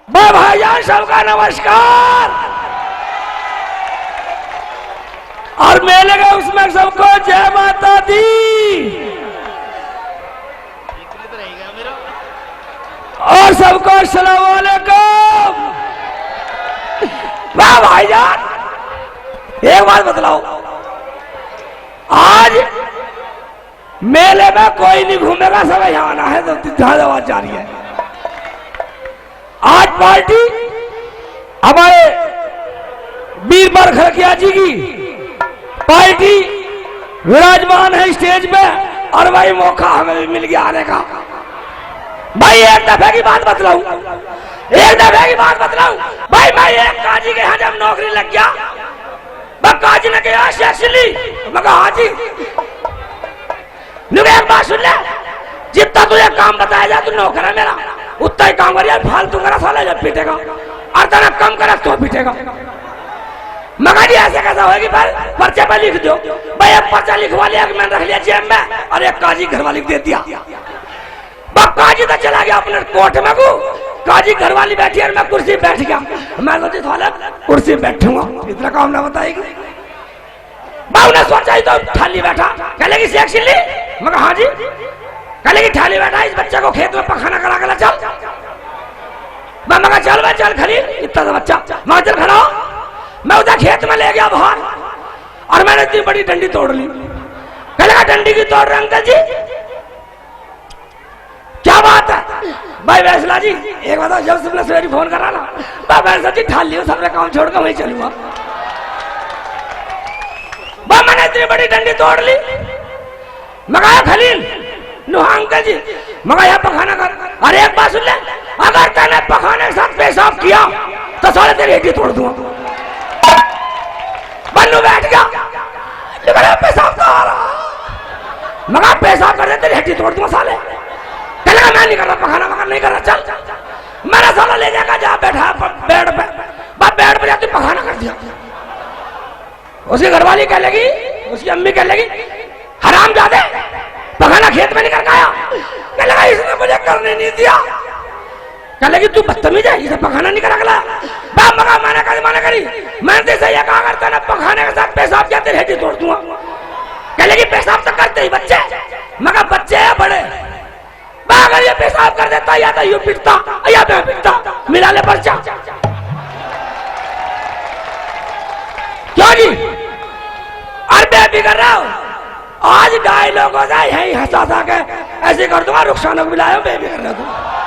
भाईजान सबका नमस्कार। और मेले का उसमें सबको जय माता दी और सबको अस्सलाम वालेकुम। वाह भाईजान, एक बात बतलाओ, आज मेले में कोई नहीं घूमेगा, सब यहाँ आना है तो आवाज जा रही है। आज पार्टी हमारे वीरबार खरकिया जी की पार्टी विराजमान है स्टेज पे, और भाई मौका हमें भी मिल गया आने का। भाई एक दफे की बात बतलाऊं, एक दफे की बात बतलाऊं भाई, मैं एक काजी के यहाँ जब नौकरी लग गया, काजी ने कहा शेखली, मैं कहा हाँ जी। एक बात सुन ले, जितना तुझे काम बताया जाए तू नौकर है मेरा, उतना ही काम करिए, फालतू करा साला जब पीटेगा, और तेरा कम करा तो पीटेगा। मगर जी ऐसे कैसा होगी, पर्चे पे लिख दो भाई, एक पर्चा लिखवा लिया कि मैंने रख लिया जेब में, और एक काजी घर वाली दे दिया। काजी तो चला गया अपने कोर्ट में को, काजी घर वाली बैठी और मैं कुर्सी बैठ गया। मैं सोची साला कुर्सी बैठूंगा, इतना काम ना बताएगी। बाबू ने सोचा ही तो थाली बैठा, कह लेगी शेख चिल्ली, मगर हाँ जी, कह लेगी थाली बैठा, इस बच्चे को खेत में पखाना करा कर चल। मगर चल भाई चल खलील, इतना सा बच्चा मैं चल खड़ा हो। मैं उधर खेत में ले गया बाहर, और मैंने इतनी बड़ी डंडी तोड़ ली। कह लगा डंडी की तोड़ रहे अंकल जी, क्या बात है भाई वैसला जी, एक बताओ, जब तुमने सवेरे फोन करा ना वैसा जी ठाल लियो, सबने काम छोड़ कर वहीं चलूंगा। मैंने इतनी बड़ी डंडी तोड़ ली। मगाया खलील नुहा अंकल जी, मगा यहाँ पखाना कर। अरे एक बात सुन ले, अगर तूने पखाने के साथ पेशाब किया तो साले तेरी हड्डी तोड़ दूंगा। बन्नू बैठ गया, पेशाब तो आ रहा, मगा पेशाब कर दे तेरी हड्डी तोड़ दूंगा साले। कहलेगा मैं नहीं कर रहा पखाना, मगर नहीं कर रहा, चल मेरा साला ले जाएगा, जा बैठा बेड पे, बेड पे जाती पखाना कर दिया। उसकी घरवाली कह लेगी, उसकी अम्मी कह लेगी हराम जादे पखाना खेत में नहीं कर आया। कह लगा इसने मुझे करने नहीं दिया। कह लगी तू बदतमीज है, इसे पखाना नहीं करा गया। मगा माना करी, मैंने तो ये कहा करता ना पखाने के साथ पेशाब किया तेरी हड्डी तोड़ दूंगा। कह लगी पेशाब तो करते ही बच्चे, मगर बच्चे है बड़े, अगर ये पेशाब कर देता या तो यू पिटता या मैं पिटता, मिला ले पर्चा। क्यों जी अरे बिगड़ रहा हूं, आज गाय लोगों से यही हंसा था के ऐसे कर दूंगा, रुखसानों को मिलाया बेबी कर रहा हूं।